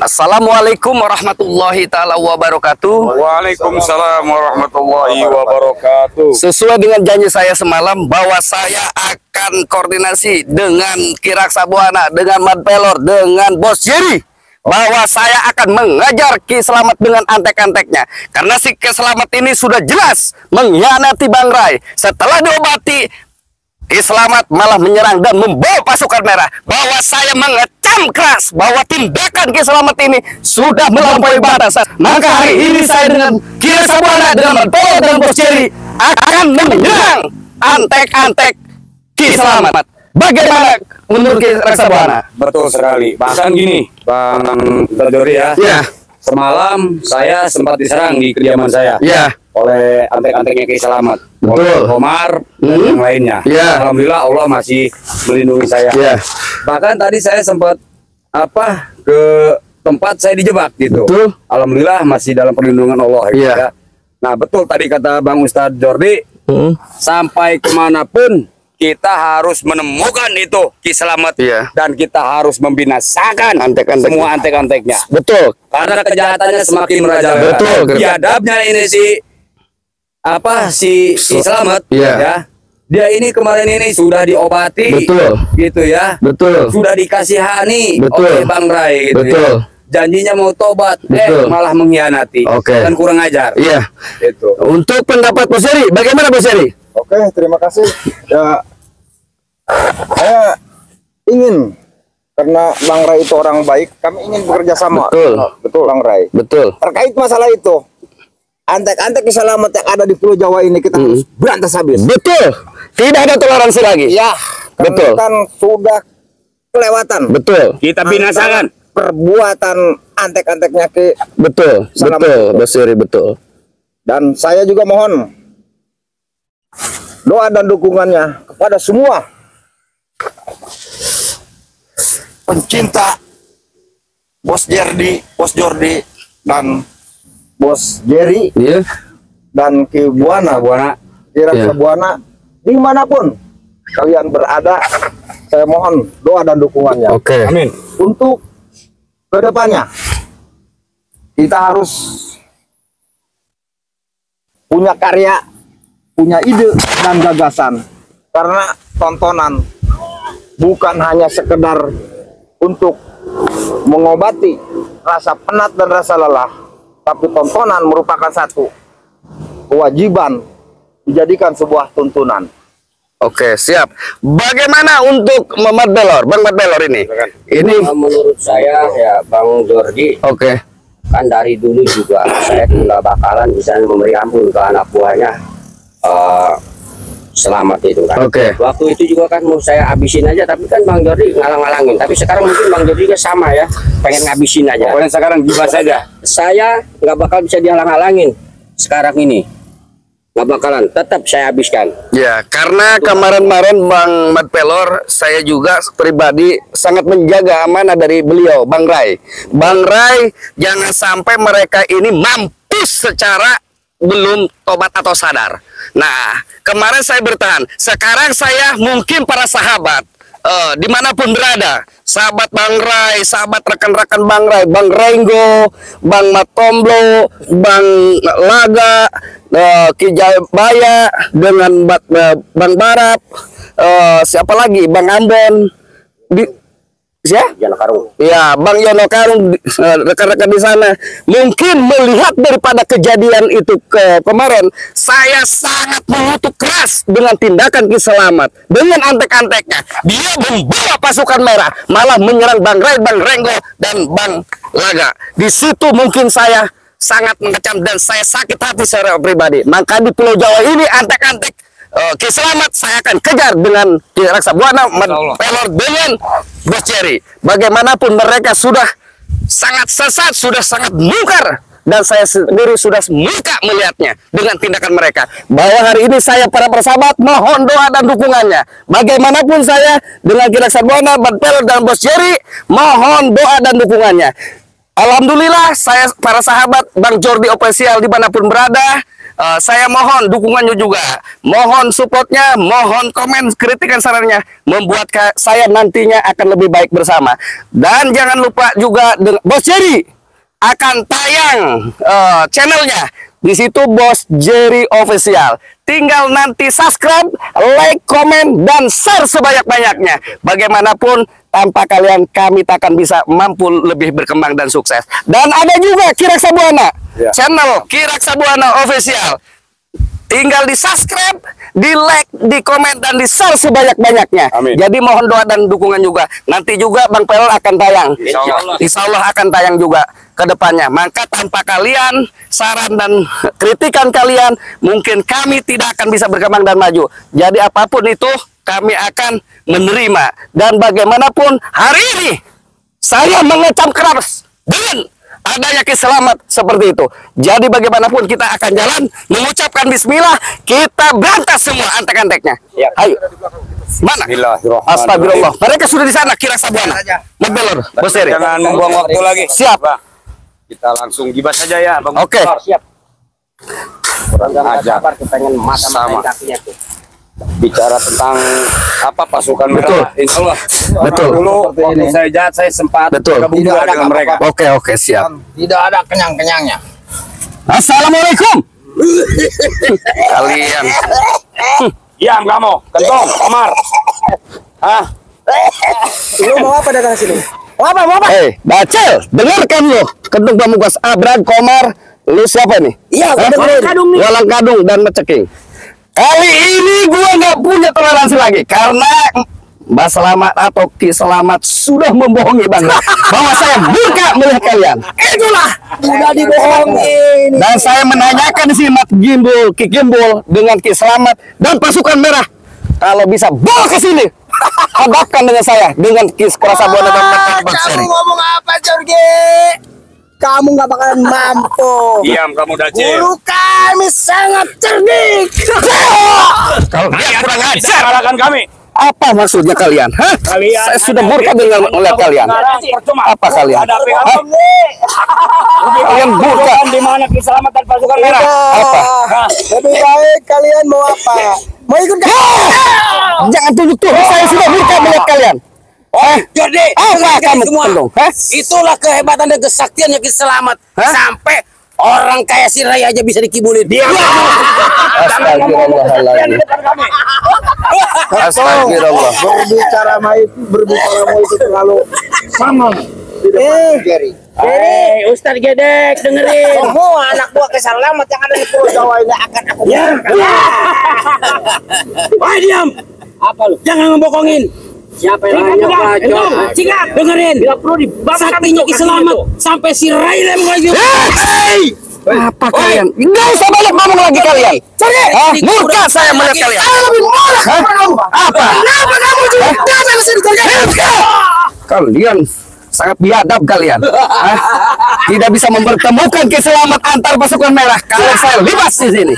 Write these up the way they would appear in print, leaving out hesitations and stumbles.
Assalamualaikum warahmatullahi ta'ala wabarakatuh. Waalaikumsalam warahmatullahi wabarakatuh. Sesuai dengan janji saya semalam bahwa saya akan koordinasi dengan Ki Raksa Buana, dengan Mad Pelor, dengan Bos Jerry, bahwa saya akan mengajar Ki Slamet dengan antek-anteknya. Karena si Ki Slamet ini sudah jelas mengkhianati Bang Rai. Setelah diobati, Ki Slamet malah menyerang dan membawa pasukan merah. Bahwa saya mengecam keras bahwa tindakan Ki Slamet ini sudah melampaui batas. Maka hari ini saya dengan Ki Raksa Buana, dengan Mad Pelor dan Bos Jerry akan menyerang antek-antek Ki Slamet. Bagaimana menurut Ki Raksa Buana? Betul sekali. Bahkan gini, Bang Dodori ya. Ya. Semalam saya sempat diserang di kediaman saya. Ya. Oleh antek-anteknya Ki Slamet. Betul. Oleh Komar dan yang lainnya. Ya. Alhamdulillah Allah masih melindungi saya. Ya. Bahkan tadi saya sempat ke tempat saya dijebak gitu. Betul. Alhamdulillah masih dalam perlindungan Allah. Gitu, Ya. ya. Nah betul tadi kata Bang Ustadz Jordi, sampai kemanapun kita harus menemukan itu Ki Slamet. Iya. Dan kita harus membinasakan Antek-antek. semua antek-anteknya. Betul. Karena kejahatannya semakin merajalela. Betul. Biadabnya ini si Slamet. Iya. Ya. Dia ini kemarin ini sudah diobati. Betul. Gitu ya. Betul. Sudah dikasihani Betul. oleh Bang Rai gitu. Betul. Ya. Janjinya mau tobat, Betul. malah mengkhianati. Oke. Dan kurang ajar. Iya. Itu. Untuk pendapat Bos Jerry, bagaimana Bos Jerry? Oke, terima kasih. Ya, saya ingin, karena Bang Rai itu orang baik, kami ingin bekerja sama. Betul. Betul, Bang Rai. Betul. Terkait masalah itu, antek-antek Ki Slamet yang ada di Pulau Jawa ini kita harus berantas habis. Betul. Tidak ada toleransi lagi. Ya, Betul. kan sudah kelewatan. Betul. Kita binasakan. Perbuatan antek-anteknya Ki. Betul. Selamat. Betul. Bos Jerry, betul. Dan saya juga mohon doa dan dukungannya kepada semua pencinta Bos Jordi dan Bos Jerry Iya. dan Ki Buana, Ki Raksa Iya. Buana, dimanapun kalian berada, saya mohon doa dan dukungannya. Oke. Amin. Untuk kedepannya kita harus punya karya, punya ide dan gagasan, karena tontonan bukan hanya sekedar untuk mengobati rasa penat dan rasa lelah, tapi tontonan merupakan satu kewajiban dijadikan sebuah tuntunan. Oke, siap. Bagaimana untuk Mad Pelor, Bang Mad Pelor ini? Ini Menurut saya ya Bang Jordi, oke. kan dari dulu juga saya nggak bakalan bisa memberi ampun ke anak buahnya Slamet itu kan. Oke. Waktu itu juga kan mau saya habisin aja, tapi kan Bang Jordi ngalang-ngalangin. Tapi sekarang mungkin Bang Jordi juga sama ya, pengen ngabisin aja. Pokoknya sekarang gibah saja. Saya nggak bakal bisa dihalang-halangin sekarang ini. Nggak bakalan, tetap saya habiskan. Ya, karena kemarin-kemarin Bang Mad Pelor, saya juga pribadi sangat menjaga amanah dari beliau, Bang Rai. Bang Rai, jangan sampai mereka ini mampus secara belum tobat atau sadar. Nah, kemarin saya bertahan. Sekarang saya mungkin para sahabat, dimanapun berada, sahabat Bang Rai, sahabat rekan-rekan Bang Rai, Bang Renggo, Bang Matomblo, Bang Laga, Ki Jayabaya, dengan Bang Barap, siapa lagi, Bang Ambon, siapa? Jangan karung. Ya, Bang Yono Karung, rekan-rekan di sana, mungkin melihat daripada kejadian itu kemarin, saya sangat mengutuk keras dengan tindakan Ki Slamet, dengan antek-anteknya. Dia membawa pasukan merah, malah menyerang Bang Rai, Bang Renggo, dan Bang Laga. Di situ mungkin saya sangat mengecam dan saya sakit hati secara pribadi. Maka di Pulau Jawa ini antek-antek Ki Slamet saya akan kejar dengan Ki Raksa Buana, Mad Pelor, dengan Bos Jerry. Bagaimanapun mereka sudah sangat sesat, sudah sangat mungkar, dan saya sendiri sudah murka melihatnya dengan tindakan mereka. Bahwa hari ini saya para persahabat mohon doa dan dukungannya. Bagaimanapun saya dengan Ki Raksa Buana, Mad Pelor, dan Bos Jerry mohon doa dan dukungannya. Alhamdulillah saya para sahabat Bang Jordi Official dimanapun berada, saya mohon dukungannya juga, mohon supportnya, mohon komen, kritikan, sarannya, membuat saya nantinya akan lebih baik bersama. Dan jangan lupa juga Bos Jerry akan tayang channelnya di situ, Bos Jerry Official. Tinggal nanti subscribe, like, komen, dan share sebanyak-banyaknya. Bagaimanapun tanpa kalian kami tak akan bisa mampu lebih berkembang dan sukses. Dan ada juga Kirak Sabuana, channel Kirak Sabuana Official. Tinggal di subscribe, di like, di komen, dan di share sebanyak-banyaknya. Jadi mohon doa dan dukungan juga. Nanti juga Bang Pel akan tayang. Insya Allah akan tayang juga ke depannya. Maka tanpa kalian, saran dan kritikan kalian, mungkin kami tidak akan bisa berkembang dan maju. Jadi apapun itu kami akan menerima. Dan bagaimanapun hari ini saya mengecam keras dengan adanya Kiselamat seperti itu. Jadi bagaimanapun kita akan jalan mengucapkan bismillah, kita berantas semua antek-anteknya. Ayo. Mana? Astagfirullah. Mereka sudah di sana, Kirak Sabuana. Membelor, Bos Jerry. Jangan membuang waktu lagi. Siap. Kita langsung gibas saja ya, Bang. Oke. Siap. Kurang ajar. sabar, pengen Sama. kakinya tuh. Bicara tentang apa pasukan merah, insya Allah. Betul. Dulu waktu saya jahat saya sempat Betul. gabung juga dengan mereka. Oke, siap. Tidak ada kenyang-kenyangnya. Assalamualaikum. Kalian. Diam kamu, kentong, Komar. Hah? Lu mau apa datang sini? Mau apa? Bacel, dengarkan lo. Kentung Pamungkas, Abraham, Komar, lu siapa nih? Iya, Hah? Walang Kadung dan Meceking. Kali ini gua nggak punya toleransi lagi karena Mbak Selamat atau Ki Selamat sudah membohongi Bang bahwa saya murka melihat kalian. Itulah Udah dibohongin. dan saya menanyakan di sini Mat Gimbul, Ki Gimbul dengan Ki Selamat dan pasukan merah kalau bisa bawa ke sini. Hadapkan dengan saya dengan Ki Sabuana dan Bang Kamu Jerry. ngomong apa, Jorge? Kamu nggak bakalan mampu. Diam kamu, Daci. Guru kami sangat cerdik. Kalau dia kurang ajar. Kalahkan kami. Apa maksudnya kalian? Hah? Kalian Saya sudah murka dengan melihat kalian. Apa kalian? Hadapi Hah? kami. Kalian murka. Di mana Kiselamat dan pasukan merah? Apa? Lebih baik kalian mau apa? Mau ikut kami? Jangan tunjuk-tunjuk, saya sudah murka melihat kalian. Jordi, Apa kamu tendung? Hah? itulah kehebatan dan kesaktiannya Kiselamat. Sampai orang kayak si Ray aja bisa dikibulin. Astagfirullahaladzim. Astagfirullah. Berbicara mau itu terlalu sama. Jerry. Ustaz Gedek, dengerin. Semua anak buah Kiselamat yang ada di Pulau Jawa ini akan aku Wah, diam. Apa lu? Jangan ngebohongin. Siapa yang nanya Pak? Sikap, dengerin. Bila perlu saktinya Kiselamat sampai si Ray lem lagi. Apa kalian? Nggak usah banyak ngomong lagi kalian. Hah? Murka saya melihat kalian. Hah? Apa? Kenapa kamu juga datang ke sini, Jorge? Kalian sangat biadab kalian. Hah? Tidak bisa mempertemukan Kiselamat antar pasukan merah kalau saya libas di sini.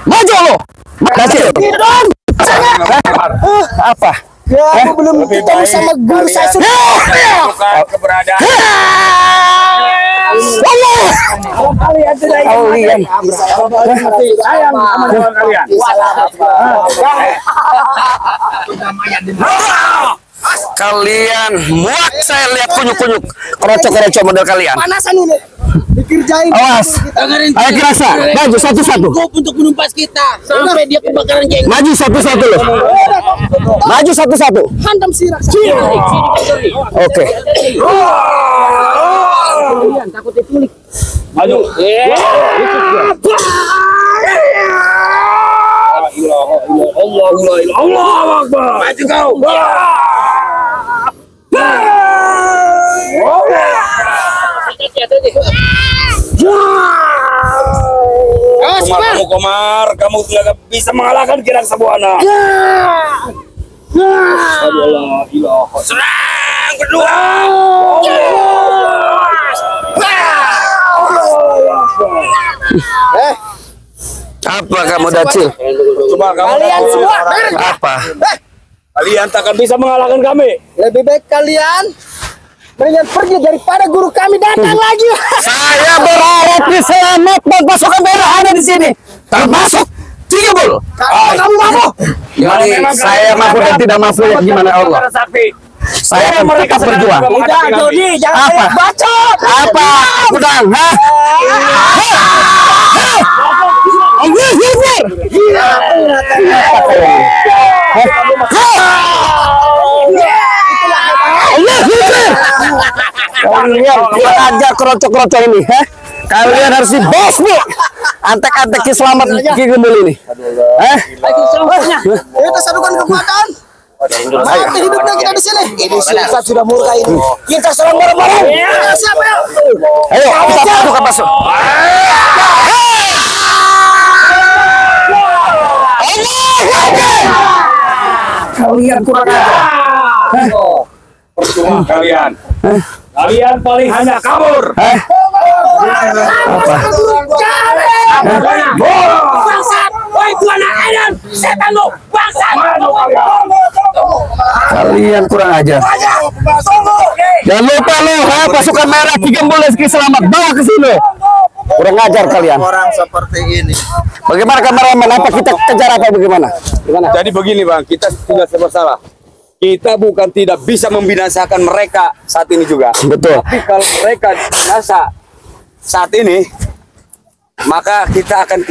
Maju lo. Kecil. Apa? Ya, aku belum ketemu sama guru saya sudah. Keberadaan. Kalian. Sayang sama dengan kalian. Kalian muak saya lihat kunyuk-kunyuk kerocok-kerocok model kalian. Panasan ini. Dikerjain. Awas. Dengerin. Ayo Kirasa, maju satu-satu. Cukup untuk menumpas kita sampai dia kebakaran jenggot. Maju satu-satu loh. Maju satu-satu. Hantam sirak. Oke. Takut diculik. Maju. Allah Akbar. Maju kau. Komar, kamu tidak bisa mengalahkan Kirak Sabuana. Serang kedua. Apa kamu Dacil? Coba kamu Kalian semua Apa? Kalian takkan bisa mengalahkan kami. Lebih baik kalian mendingan pergi daripada guru kami datang lagi. Saya berharap Ki Selamat dan pasukan merah ada di sini, termasuk Cigembul. Kamu mampu. Jadi saya mampu dan tidak mampu ya gimana Allah. Saya akan tetap berjuang. Udah, Jody, jangan Apa? bacot. Apa? Udang, hah? Allah Akbar. Allah Akbar. Kalian kurang ajar kerocok-kerocok ini, hah? Kalian harus dibos, Bu. Antek-antek Ki Selamat Ki Gembul ini. Hah? Kita sadukan kekuatan. Mati hidupnya kita di sini. Ini susah sudah murka ini. Kita serang bareng-bareng. Siapa ya? Ayo, kita pasukan masuk. Kalian kurang ajar. Percuma kalian. Kalian paling hanya kabur. Bangsat! Woi buana Eden! Setan lu! Bangsat! Kalian kurang ajar. Jangan lupa lo, pasukan merah Ki Gembul dan Ki Selamat bawa ke sini. Kurang ajar kalian. Orang seperti ini. Bagaimana kameramen? Apa kita kejar apa bagaimana? Gimana? Jadi begini bang, kita tidak bersalah. Kita bukan tidak bisa membinasakan mereka saat ini juga. Betul. Tapi kalau mereka binasa saat ini, maka kita akan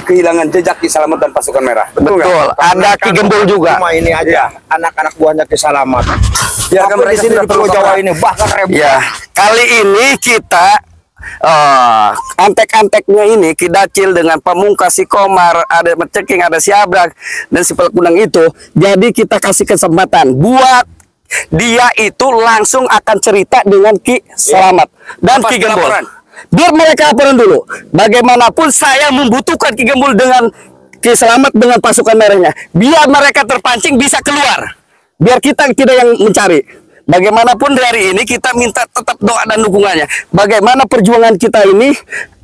kehilangan jejak Ki Selamat dan pasukan merah. Betul nggak? Betul. Ada Ki Gembul juga. Cuma ini aja anak-anak buahnya Ki Selamat. Biarkan mereka Di sini di Pulau Jawa ini bahkan ribu. Ya, kali ini kita antek-anteknya ini Ki Dacil dengan Pamungkas, si Komar, ada Menceking, ada si Abrak dan si Pelkunang itu. Jadi kita kasih kesempatan buat dia itu langsung akan cerita dengan Ki Selamat dan Lepas Ki Gembul. laporan. Biar mereka laporan dulu. Bagaimanapun saya membutuhkan Ki Gembul dengan Ki Selamat dengan pasukan merahnya. Biar mereka terpancing bisa keluar. Biar kita tidak yang mencari. Bagaimanapun dari ini kita minta tetap doa dan dukungannya. Bagaimana perjuangan kita ini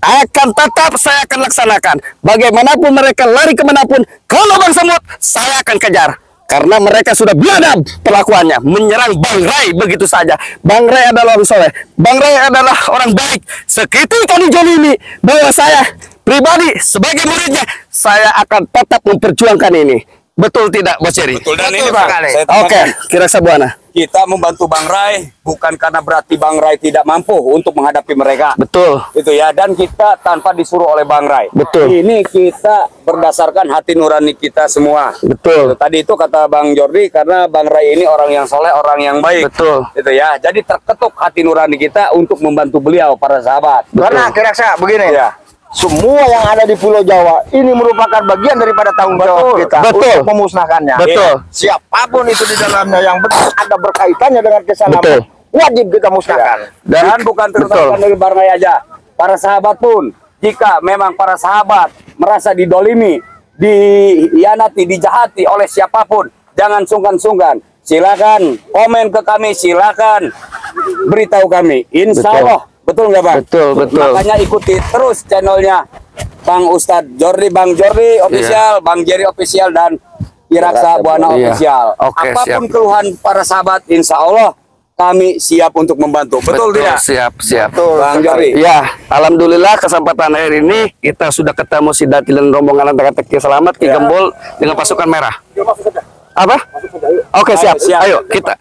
akan tetap saya akan laksanakan. Bagaimanapun mereka lari kemanapun, kalau Bang Semut saya akan kejar. Karena mereka sudah biadab perlakuannya, menyerang Bang Rai begitu saja. Bang Rai adalah orang soleh, Bang Rai adalah orang baik. Seketika dijolimi bahwa saya pribadi sebagai muridnya, saya akan tetap memperjuangkan ini. Betul tidak, Bos Ceri? Betul, dan Betul ini bang, sekali. saya Oke, tekankan, kira Sabuana. kita membantu Bang Rai bukan karena berarti Bang Rai tidak mampu untuk menghadapi mereka. Betul. Itu ya, dan kita tanpa disuruh oleh Bang Rai. Betul. Ini kita berdasarkan hati nurani kita semua. Betul. Tadi itu kata Bang Jordi, karena Bang Rai ini orang yang soleh, orang yang baik. Betul. Itu ya, jadi terketuk hati nurani kita untuk membantu beliau, para sahabat. Karena kira-kira begini. Ya. Semua yang ada di Pulau Jawa ini merupakan bagian daripada tanggung jawab kita Betul. untuk memusnahkannya. Betul. Siapapun itu di dalamnya yang betul ada berkaitannya dengan kesalahan, Betul. wajib kita musnahkan. Dan bukan terutama dari Bang Rai aja, para sahabat pun, jika memang para sahabat merasa didolimi, dihianati, dijahati oleh siapapun, jangan sungkan-sungkan. Silakan komen ke kami, silakan beritahu kami. Insya Betul. Allah, betul nggak Bang? Betul, betul. Makanya ikuti terus channelnya Bang Ustadz Jordi, Bang Jordi official, Bang Jerry official, dan Iraksa Buana Iya. official. Oke, Apapun siap. keluhan para sahabat, insya Allah kami siap untuk membantu. Betul tidak? Siap. Bang Jordi. Ya, alhamdulillah kesempatan hari ini kita sudah ketemu si Dacil dan rombongan antek-antek Ki Selamat, Ki Gembul dengan pasukan merah. Apa? Oke, siap. Siap. Ayo kita